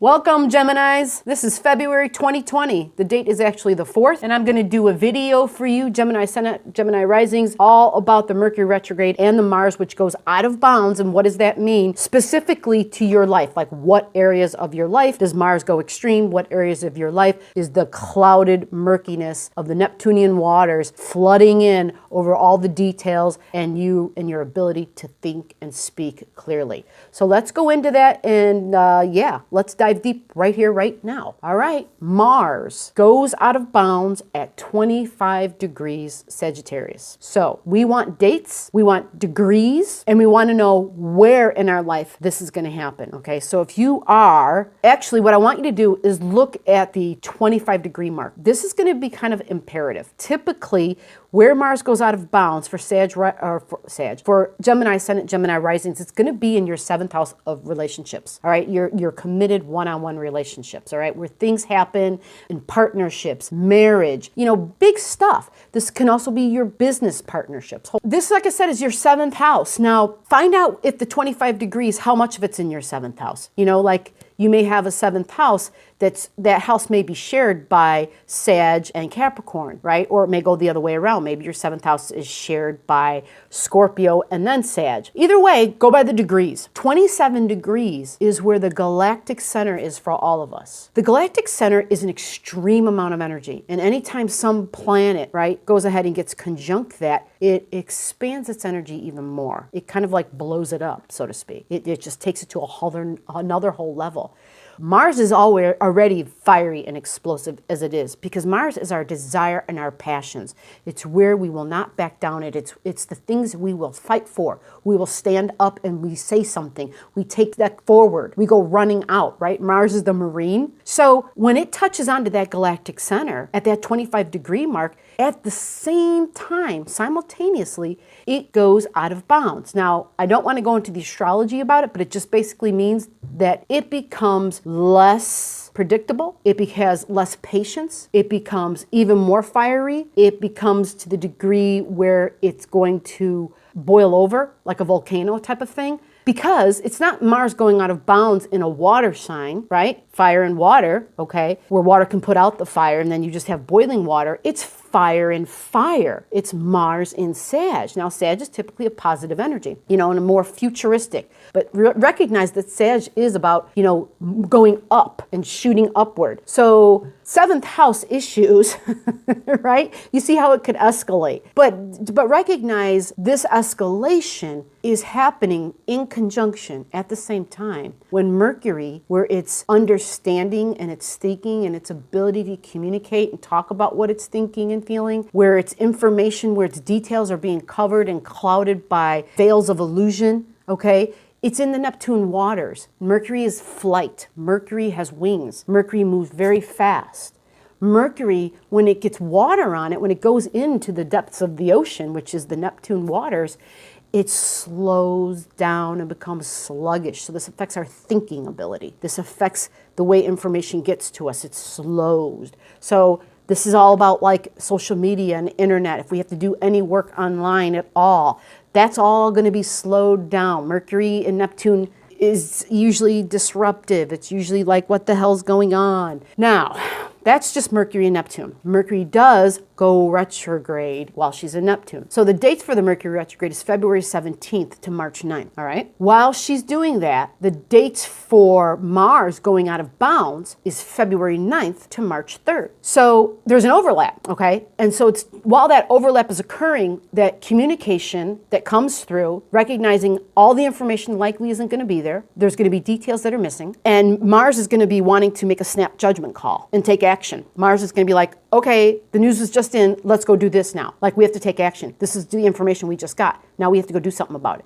Welcome, Geminis. This is February 2020. The date is actually the 4th, and I'm going to do a video for you, Gemini Ascendant, Gemini Risings, all about the Mercury retrograde and the Mars, which goes out of bounds, and what does that mean specifically to your life? Like, what areas of your life does Mars go extreme? What areas of your life is the clouded murkiness of the Neptunian waters flooding in over all the details and you and your ability to think and speak clearly? So let's go into that, and let's dive deep right here, right now. All right, Mars goes out of bounds at 25 degrees Sagittarius. So we want dates, we want degrees, and we want to know where in our life this is going to happen. Okay, so if you are, actually what I want you to do is look at the 25 degree mark. This is going to be kind of imperative. Typically, where Mars goes out of bounds for for Gemini Ascendant, Gemini Risings, it's going to be in your 7th house of relationships. All right, your committed one-on-one relationships. All right, where things happen in partnerships, marriage, big stuff. This can also be your business partnerships. This, like I said, is your 7th house. Now, find out if the 25 degrees, how much of it's in your 7th house. Like you may have a 7th house that house may be shared by Sag and Capricorn, right? Or it may go the other way around. Maybe your 7th house is shared by Scorpio and then Sag. Either way, go by the degrees. 27 degrees is where the galactic center is for all of us. The galactic center is an extreme amount of energy. And anytime some planet, right, goes ahead and gets conjunct that, it expands its energy even more. It kind of like blows it up, so to speak. It just takes it to another whole level. Mars is already fiery and explosive as it is, because Mars is our desire and our passions. It's where we will not back down. It's the things we will fight for. We will stand up and we say something. We take that forward. We go running out, right? Mars is the Marine. So when it touches onto that galactic center at that 25 degree mark, at the same time, simultaneously, it goes out of bounds. Now, I don't want to go into the astrology about it, but it just basically means that it becomes less predictable. It has less patience. It becomes even more fiery. It becomes to the degree where it's going to boil over like a volcano type of thing. Because it's not Mars going out of bounds in a water sign, right? Fire and water, okay? Where water can put out the fire and then you just have boiling water. It's fire and fire. It's Mars in Sag. Now, Sag is typically a positive energy, and a more futuristic. But recognize that Sag is about, going up and shooting upward. So 7th house issues, right? You see how it could escalate. But recognize this escalation is happening in conjunction at the same time when Mercury, where it's understanding and it's thinking and its ability to communicate and talk about what it's thinking and feeling, where its information, where its details are being covered and clouded by veils of illusion, okay? It's in the Neptune waters. Mercury is flight. Mercury has wings. Mercury moves very fast. Mercury, when it gets water on it, when it goes into the depths of the ocean, which is the Neptune waters, it slows down and becomes sluggish. So this affects our thinking ability. This affects the way information gets to us. It's slowed. So this is all about like social media and internet. If we have to do any work online at all, that's all going to be slowed down. Mercury and Neptune is usually disruptive. It's usually like, what the hell's going on? Now, that's just Mercury and Neptune. Mercury does go retrograde while she's in Neptune. So the dates for the Mercury retrograde is February 17th to March 9th, all right? While she's doing that, the dates for Mars going out of bounds is February 9th to March 3rd. So there's an overlap, okay? And so it's while that overlap is occurring, that communication that comes through, recognizing all the information likely isn't going to be there. There's going to be details that are missing. And Mars is going to be wanting to make a snap judgment call and take action. Mars is going to be like, okay, the news is just in, let's go do this now. Like, we have to take action. This is the information we just got. Now we have to go do something about it.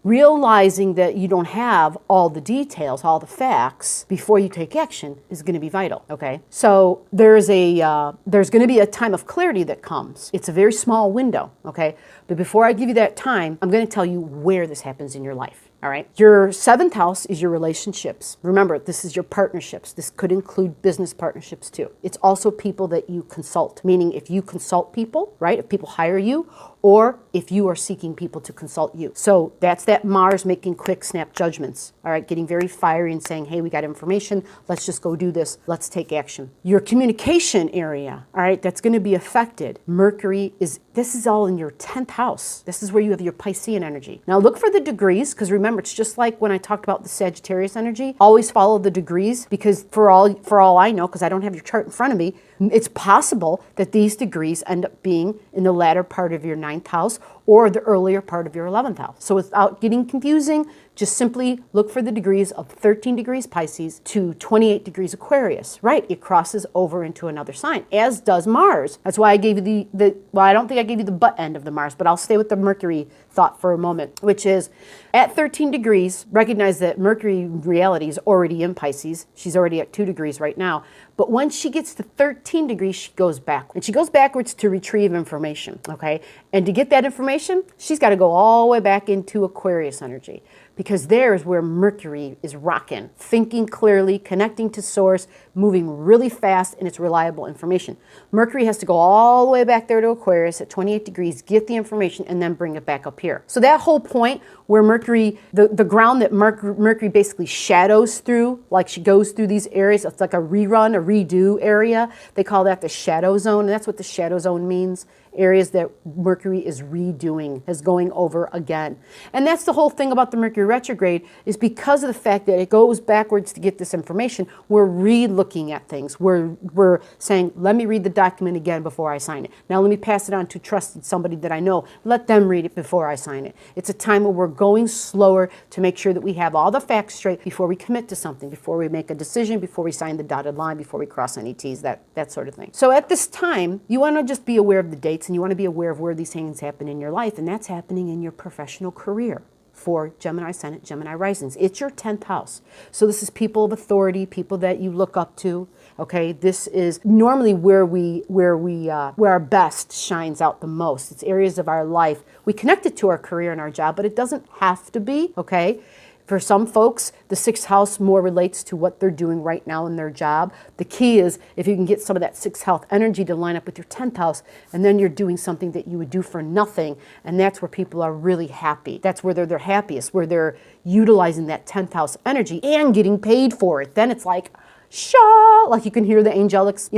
Realizing that you don't have all the details, all the facts before you take action is going to be vital, okay? So there's going to be a time of clarity that comes. It's a very small window, okay? But before I give you that time, I'm going to tell you where this happens in your life. All right. Your 7th house is your relationships. Remember, this is your partnerships. This could include business partnerships too. It's also people that you consult, meaning if you consult people, right? If people hire you, or if you are seeking people to consult you. So that's that Mars making quick snap judgments, all right, getting very fiery and saying, hey, we got information, let's just go do this, let's take action. Your communication area, all right, that's going to be affected. Mercury this is all in your 10th house. This is where you have your Piscean energy. Now look for the degrees, because remember, it's just like when I talked about the Sagittarius energy. Always follow the degrees, because for all I know, because I don't have your chart in front of me, it's possible that these degrees end up being in the latter part of your 9th house or the earlier part of your 11th house. So without getting confusing, just simply look for the degrees of 13 degrees Pisces to 28 degrees Aquarius, right? It crosses over into another sign, as does Mars. That's why I gave you well, I don't think I gave you the butt end of the Mars, but I'll stay with the Mercury thought for a moment, which is at 13 degrees, recognize that Mercury reality is already in Pisces. She's already at 2 degrees right now. But when she gets to 13 degrees, she goes back. And she goes backwards to retrieve information, okay? And to get that information, she's got to go all the way back into Aquarius energy, because there's where Mercury is rocking, thinking clearly, connecting to source, moving really fast, and it's reliable information. Mercury has to go all the way back there to Aquarius at 28 degrees, get the information, and then bring it back up here. So that whole point where Mercury, the ground that Mercury basically shadows through, like she goes through these areas, it's like a rerun, a redo area. They call that the shadow zone, and that's what the shadow zone means. Areas that Mercury is redoing, is going over again. And that's the whole thing about the Mercury retrograde, is because of the fact that it goes backwards to get this information, we're re-looking at things. We're saying, let me read the document again before I sign it. Now let me pass it on to trusted somebody that I know. Let them read it before I sign it. It's a time where we're going slower to make sure that we have all the facts straight before we commit to something, before we make a decision, before we sign the dotted line, before we cross any T's, that sort of thing. So at this time, you want to just be aware of the dates, and you want to be aware of where these things happen in your life, and that's happening in your professional career for Gemini Ascendant, Gemini Risings. It's your 10th house. So this is people of authority, people that you look up to. Okay, this is normally where our best shines out the most. It's areas of our life. We connect it to our career and our job, but it doesn't have to be. Okay. For some folks, the 6th house more relates to what they're doing right now in their job. The key is if you can get some of that 6th house energy to line up with your 10th house, and then you're doing something that you would do for nothing, and that's where people are really happy. That's where they're their happiest, where they're utilizing that 10th house energy and getting paid for it. Then it's like, Shaw, like you can hear the angelics,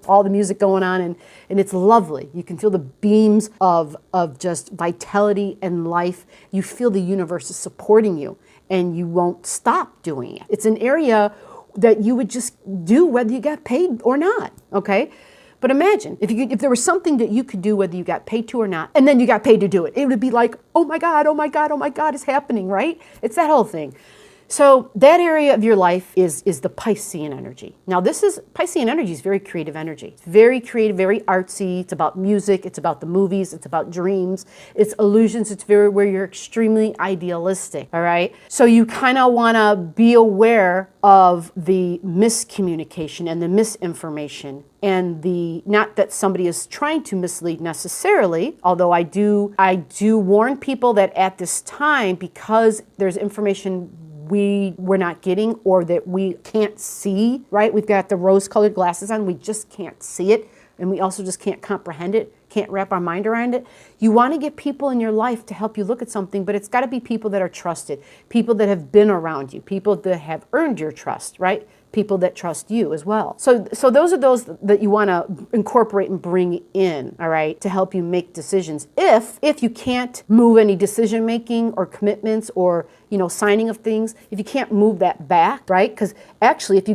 all the music going on, and it's lovely. You can feel the beams of just vitality and life. You feel the universe is supporting you, and you won't stop doing it. It's an area that you would just do whether you got paid or not, okay? But imagine, if there was something that you could do whether you got paid to or not, and then you got paid to do it, it would be like, oh my God, oh my God, oh my God, it's happening, right? It's that whole thing. So that area of your life is the Piscean energy. Now Piscean energy is very creative energy. It's very creative, very artsy. It's about music. It's about the movies. It's about dreams. It's illusions. It's where you're extremely idealistic, all right? So you kind of want to be aware of the miscommunication and the misinformation, and not that somebody is trying to mislead necessarily, although I do warn people that at this time, because there's information we're not getting or that we can't see, right? We've got the rose-colored glasses on. We just can't see it, and we also just can't comprehend it, can't wrap our mind around it. You want to get people in your life to help you look at something, but it's got to be people that are trusted, people that have been around you, people that have earned your trust, right? People that trust you as well. So those are those that you want to incorporate and bring in, all right, to help you make decisions. If you can't move any decision making or commitments or signing of things, if you can't move that back, right? Because actually, if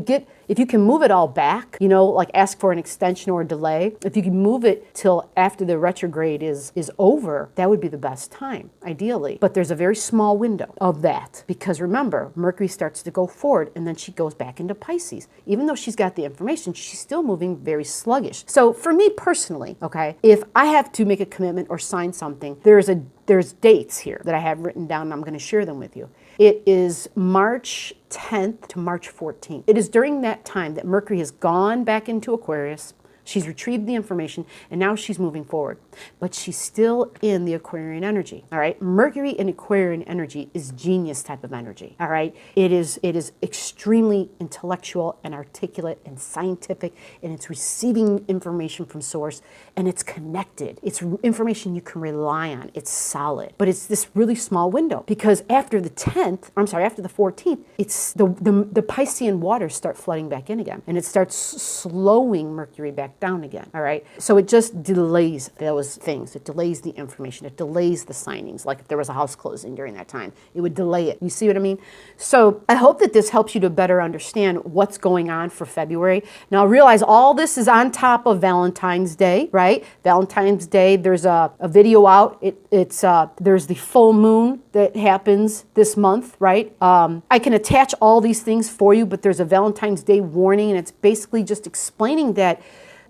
you can move it all back, like ask for an extension or a delay, if you can move it till after the retrograde is over, that would be the best time, ideally. But there's a very small window of that, because remember, Mercury starts to go forward and then she goes back into Pisces. Even though she's got the information, she's still moving very sluggish. So for me personally, okay, if I have to make a commitment or sign something, there's dates here that I have written down, and I'm going to share them with you. It is March 10th to March 14th. It is during that time that Mercury has gone back into Aquarius, She's retrieved the information, and now she's moving forward. But she's still in the Aquarian energy, all right? Mercury in Aquarian energy is genius type of energy, all right? It is extremely intellectual and articulate and scientific, and it's receiving information from source, and it's connected. It's information you can rely on. It's solid. But it's this really small window, because after the 14th, it's the Piscean waters start flooding back in again, and it starts slowing Mercury back down again, all right? So it just delays those things. It delays the information. It delays the signings. Like if there was a house closing during that time, it would delay it. You see what I mean? So I hope that this helps you to better understand what's going on for February. Now realize all this is on top of Valentine's Day, right? Valentine's Day, there's a video out. There's the full moon that happens this month, right? I can attach all these things for you, but there's a Valentine's Day warning, and it's basically just explaining that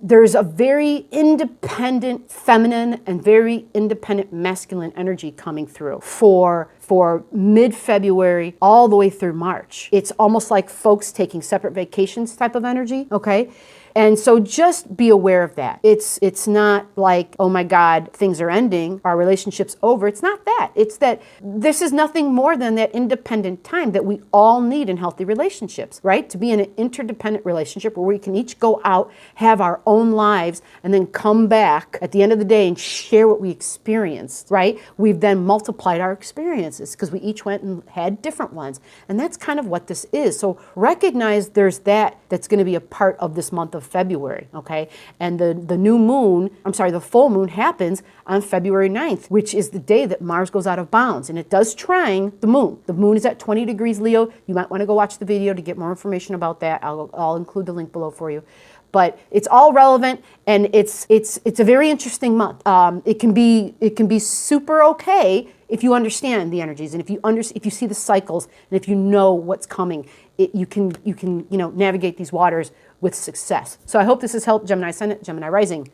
there's a very independent feminine and very independent masculine energy coming through for mid-February all the way through March. It's almost like folks taking separate vacations type of energy, okay? And so just be aware of that. It's not like, oh my God, things are ending, our relationship's over. It's not that. It's that this is nothing more than that independent time that we all need in healthy relationships, right? To be in an interdependent relationship where we can each go out, have our own lives, and then come back at the end of the day and share what we experienced, right? We've then multiplied our experiences because we each went and had different ones. And that's kind of what this is. So recognize there's that's going to be a part of this month of February, okay? And the full moon happens on February 9th, which is the day that Mars goes out of bounds, and it does trine the moon. The moon is at 20 degrees Leo. You might want to go watch the video to get more information about that. I'll include the link below for you. But it's all relevant, and it's a very interesting month. It can be super okay if you understand the energies, and if you see the cycles, and if you know what's coming, you can navigate these waters with success. So I hope this has helped, Gemini Ascendant, Gemini Rising.